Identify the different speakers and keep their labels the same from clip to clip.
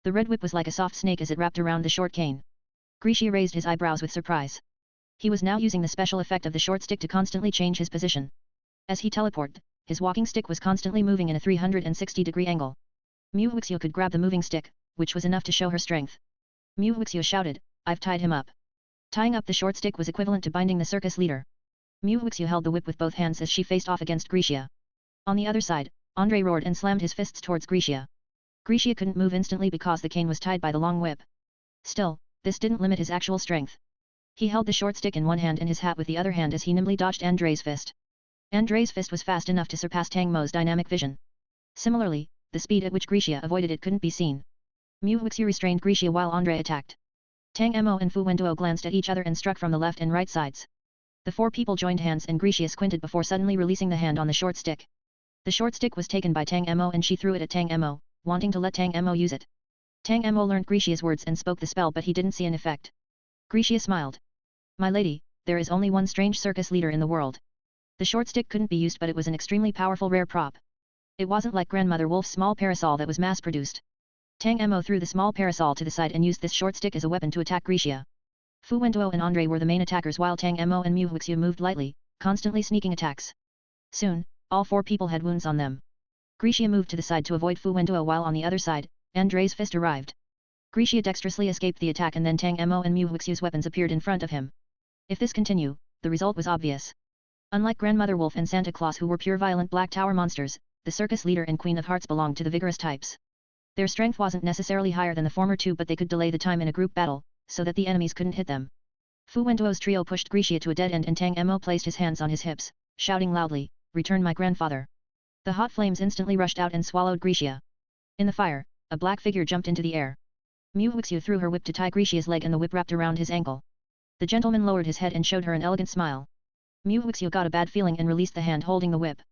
Speaker 1: The red whip was like a soft snake as it wrapped around the short cane. Grisha raised his eyebrows with surprise. He was now using the special effect of the short stick to constantly change his position. As he teleported, his walking stick was constantly moving in a 360-degree angle. Mu Huixia could grab the moving stick, which was enough to show her strength. Mu Huixia shouted, "I've tied him up." Tying up the short stick was equivalent to binding the circus leader. Mu Huixia held the whip with both hands as she faced off against Grisha. On the other side, Andre roared and slammed his fists towards Grisha. Grisha couldn't move instantly because the cane was tied by the long whip. Still, this didn't limit his actual strength. He held the short stick in one hand and his hat with the other hand as he nimbly dodged Andre's fist. Andre's fist was fast enough to surpass Tang Mo's dynamic vision. Similarly, the speed at which Grisha avoided it couldn't be seen. Mu Huixia restrained Grisha while Andre attacked. Tang Mo and Fu Wenduo glanced at each other and struck from the left and right sides. The four people joined hands and Grisha squinted before suddenly releasing the hand on the short stick. The short stick was taken by Tang Mo and she threw it at Tang Mo, wanting to let Tang Mo use it. Tang Mo learned Grisha's words and spoke the spell but he didn't see an effect. Grisha smiled. "My lady, there is only one strange circus leader in the world." The short stick couldn't be used but it was an extremely powerful rare prop. It wasn't like Grandmother Wolf's small parasol that was mass-produced. Tang Mo threw the small parasol to the side and used this short stick as a weapon to attack Grisha. Fu Wenduo and Andre were the main attackers while Tang Mo and Mu Huixia moved lightly, constantly sneaking attacks. Soon, all four people had wounds on them. Grisha moved to the side to avoid Fu Wenduo while on the other side, Andre's fist arrived. Grisha dexterously escaped the attack and then Tang Mo and Mu Huixia's weapons appeared in front of him. If this continued, the result was obvious. Unlike Grandmother Wolf and Santa Claus who were pure violent Black Tower monsters, the circus leader and Queen of Hearts belonged to the vigorous types. Their strength wasn't necessarily higher than the former two but they could delay the time in a group battle, so that the enemies couldn't hit them. Fu Wenduo's trio pushed Grisha to a dead end and Tang Mo placed his hands on his hips, shouting loudly, "Return my grandfather." The hot flames instantly rushed out and swallowed Grisha. In the fire, a black figure jumped into the air. Mu Huixia threw her whip to tie Grisha's leg and the whip wrapped around his ankle. The gentleman lowered his head and showed her an elegant smile. Mu Huixia got a bad feeling and released the hand holding the whip.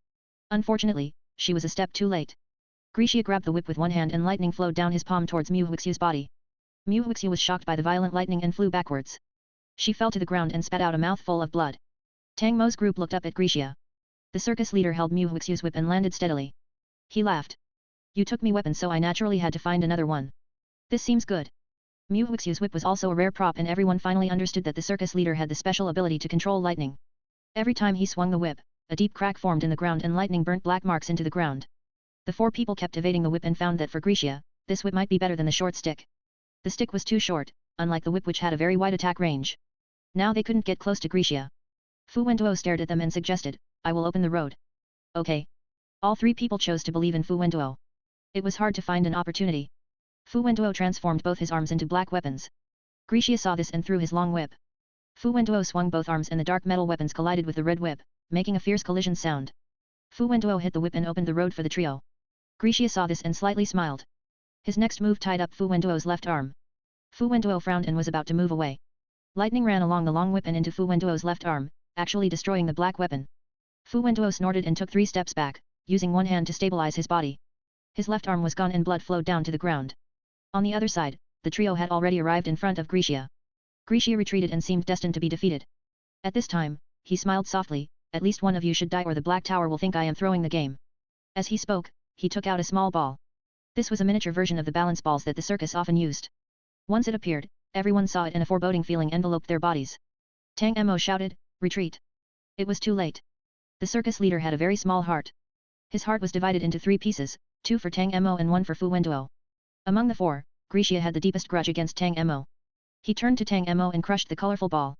Speaker 1: Unfortunately, she was a step too late. Grisha grabbed the whip with one hand and lightning flowed down his palm towards Mu Huixia's body. Mu Huixia was shocked by the violent lightning and flew backwards. She fell to the ground and spat out a mouthful of blood. Tang Mo's group looked up at Grisha. The circus leader held Mu Huixia's whip and landed steadily. He laughed. "You took me weapon so I naturally had to find another one. This seems good." Mu Huixia's whip was also a rare prop and everyone finally understood that the circus leader had the special ability to control lightning. Every time he swung the whip, a deep crack formed in the ground and lightning burnt black marks into the ground. The four people kept evading the whip and found that for Grisha, this whip might be better than the short stick. The stick was too short, unlike the whip which had a very wide attack range. Now they couldn't get close to Grisha. Fu Wenduo stared at them and suggested, "I will open the road." "Okay." All three people chose to believe in Fu Wenduo. It was hard to find an opportunity. Fu Wenduo transformed both his arms into black weapons. Grisha saw this and threw his long whip. Fu Wenduo swung both arms and the dark metal weapons collided with the red whip, making a fierce collision sound. Fu Wenduo hit the whip and opened the road for the trio. Grisha saw this and slightly smiled. His next move tied up Fu Wenduo's left arm. Fu Wenduo frowned and was about to move away. Lightning ran along the long whip and into Fu Wenduo's left arm, actually destroying the black weapon. Fu Wenduo snorted and took 3 steps back, using one hand to stabilize his body. His left arm was gone and blood flowed down to the ground. On the other side, the trio had already arrived in front of Grisha. Grisha retreated and seemed destined to be defeated. At this time, he smiled softly, "At least one of you should die or the Black Tower will think I am throwing the game." As he spoke, he took out a small ball. This was a miniature version of the balance balls that the circus often used. Once it appeared, everyone saw it and a foreboding feeling enveloped their bodies. Tang Mo shouted, "Retreat!" It was too late. The circus leader had a very small heart. His heart was divided into 3 pieces, 2 for Tang Mo and 1 for Fu Wenduo. Among the 4, Grisha had the deepest grudge against Tang Mo. He turned to Tang Mo and crushed the colorful ball.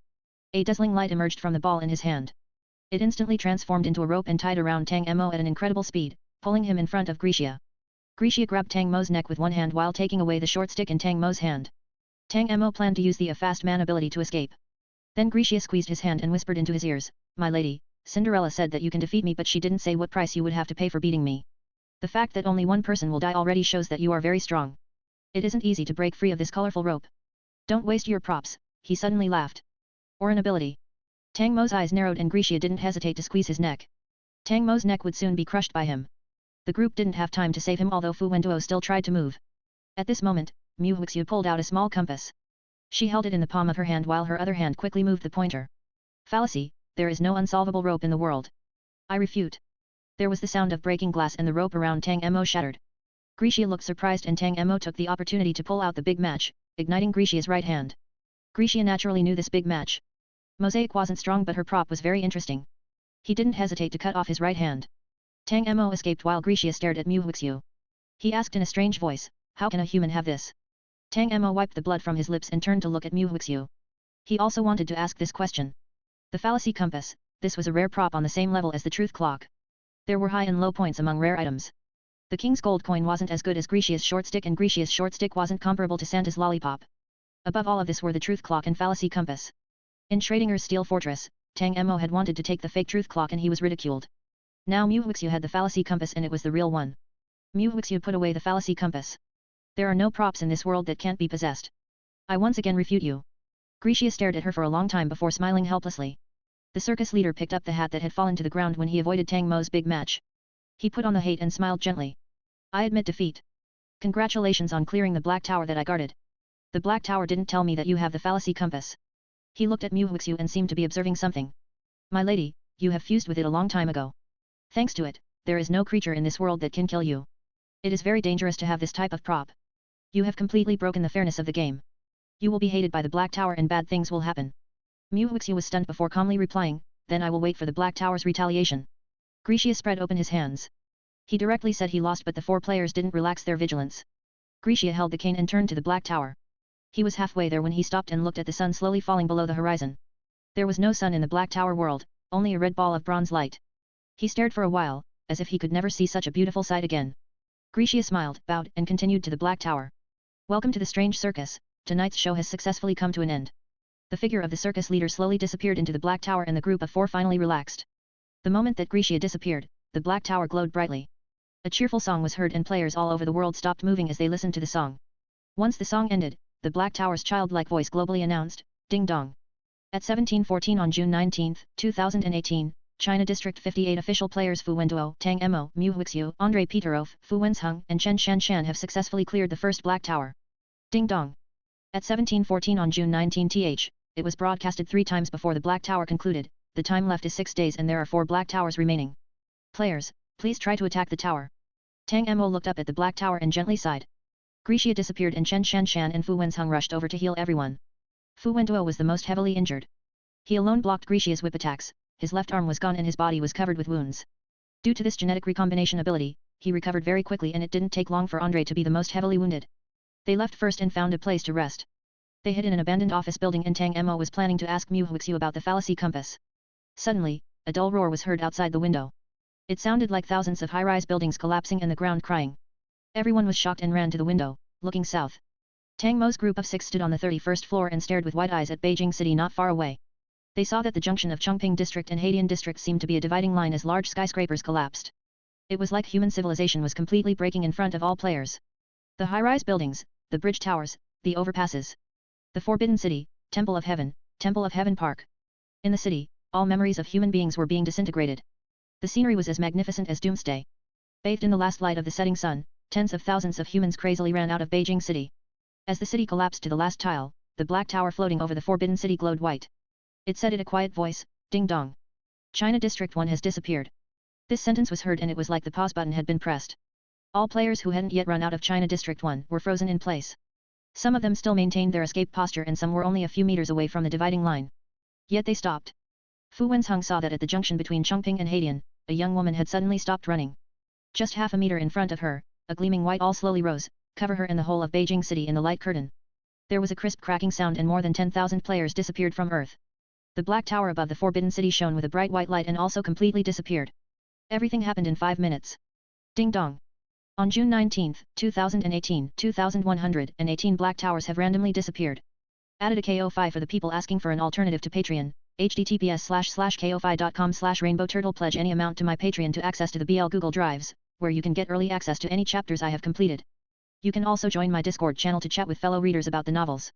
Speaker 1: A dazzling light emerged from the ball in his hand. It instantly transformed into a rope and tied around Tang Mo at an incredible speed, pulling him in front of Grisha. Grisha grabbed Tang Mo's neck with one hand while taking away the short stick in Tang Mo's hand. Tang Mo planned to use the A Fast Man ability to escape. Then Grisha squeezed his hand and whispered into his ears, "My lady, Cinderella said that you can defeat me but she didn't say what price you would have to pay for beating me. The fact that only one person will die already shows that you are very strong. It isn't easy to break free of this colorful rope. Don't waste your props," he suddenly laughed. "Or an ability." Tang Mo's eyes narrowed and Grisha didn't hesitate to squeeze his neck. Tang Mo's neck would soon be crushed by him. The group didn't have time to save him although Fu Wenduo still tried to move. At this moment, Mu Huixia pulled out a small compass. She held it in the palm of her hand while her other hand quickly moved the pointer. "Fallacy, there is no unsolvable rope in the world. I refute." There was the sound of breaking glass and the rope around Tang Mo shattered. Grisha looked surprised and Tang Mo took the opportunity to pull out the big match, igniting Grisha's right hand. Grisha naturally knew this big match. Mosaic wasn't strong but her prop was very interesting. He didn't hesitate to cut off his right hand. Tang Mo escaped while Grisha stared at Mu Huixiu. He asked in a strange voice, "How can a human have this?" Tang Mo wiped the blood from his lips and turned to look at Mu Huixiu. He also wanted to ask this question. The fallacy compass, this was a rare prop on the same level as the truth clock. There were high and low points among rare items. The king's gold coin wasn't as good as Grisha's short stick and Grisha's short stick wasn't comparable to Santa's lollipop. Above all of this were the truth clock and fallacy compass. In Schrodinger's steel fortress, Tang Mo had wanted to take the fake truth clock and he was ridiculed. Now Mu Huixiu had the fallacy compass and it was the real one. Mu Huixiu put away the fallacy compass. There are no props in this world that can't be possessed. I once again refute you. Grisha stared at her for a long time before smiling helplessly. The circus leader picked up the hat that had fallen to the ground when he avoided Tang Mo's big match. He put on the hat and smiled gently. I admit defeat. Congratulations on clearing the black tower that I guarded. The black tower didn't tell me that you have the fallacy compass. He looked at Mu Huixiu and seemed to be observing something. My lady, you have fused with it a long time ago. Thanks to it, there is no creature in this world that can kill you. It is very dangerous to have this type of prop. You have completely broken the fairness of the game. You will be hated by the black tower and bad things will happen. Mu Huixiu was stunned before calmly replying, then I will wait for the black tower's retaliation. Grisha spread open his hands. He directly said he lost but the four players didn't relax their vigilance. Grisha held the cane and turned to the black tower. He was halfway there when he stopped and looked at the sun slowly falling below the horizon. There was no sun in the black tower world, only a red ball of bronze light. He stared for a while, as if he could never see such a beautiful sight again. Grisha smiled, bowed and continued to the black tower. Welcome to the strange circus, tonight's show has successfully come to an end. The figure of the circus leader slowly disappeared into the black tower and the group of four finally relaxed. The moment that Grisha disappeared, the black tower glowed brightly. A cheerful song was heard and players all over the world stopped moving as they listened to the song. Once the song ended, the black tower's childlike voice globally announced, Ding Dong. At 1714 on June 19, 2018, China District 58 official players Fu Wenduo, Tang Mo, Mu Huixiu, Andrei Peterov, Fu Wenzheng and Chen Shanshan have successfully cleared the first black tower. Ding Dong. At 1714 on June 19 it was broadcasted 3 times before the black tower concluded, the time left is 6 days and there are 4 black towers remaining. Players, please try to attack the tower. Tang Mo looked up at the black tower and gently sighed. Grisha disappeared and Chen Shanshan and Fu Wenzheng rushed over to heal everyone. Fu Wenduo was the most heavily injured. He alone blocked Grisha's whip attacks, his left arm was gone and his body was covered with wounds. Due to this genetic recombination ability, he recovered very quickly and it didn't take long for Andrei to be the most heavily wounded. They left first and found a place to rest. They hid in an abandoned office building and Tang Mo was planning to ask Mu Huixiu about the fallacy compass. Suddenly, a dull roar was heard outside the window. It sounded like thousands of high-rise buildings collapsing and the ground crying. Everyone was shocked and ran to the window, looking south. Tang Mo's group of 6 stood on the 31st floor and stared with wide eyes at Beijing City not far away. They saw that the junction of Chongping District and Haidian District seemed to be a dividing line as large skyscrapers collapsed. It was like human civilization was completely breaking in front of all players. The high-rise buildings, the bridge towers, the overpasses. The Forbidden City, Temple of Heaven Park. In the city, all memories of human beings were being disintegrated. The scenery was as magnificent as doomsday. Bathed in the last light of the setting sun, tens of thousands of humans crazily ran out of Beijing City. As the city collapsed to the last tile, the black tower floating over the Forbidden City glowed white. It said in a quiet voice, Ding Dong. China District 1 has disappeared. This sentence was heard and it was like the pause button had been pressed. All players who hadn't yet run out of China District 1 were frozen in place. Some of them still maintained their escape posture and some were only a few meters away from the dividing line. Yet they stopped. Fu Wenzheng saw that at the junction between Chongping and Haidian, a young woman had suddenly stopped running. Just half a meter in front of her, a gleaming white all slowly rose, cover her and the whole of Beijing City in the light curtain. There was a crisp cracking sound and more than 10,000 players disappeared from Earth. The black tower above the Forbidden City shone with a bright white light and also completely disappeared. Everything happened in 5 minutes. Ding Dong. On June 19, 2018, 2,118 black towers have randomly disappeared. Added a KO5 for the people asking for an alternative to Patreon. https://ko5.com/rainbowturtle pledge any amount to my Patreon to access to the BL Google Drives, where you can get early access to any chapters I have completed. You can also join my Discord channel to chat with fellow readers about the novels.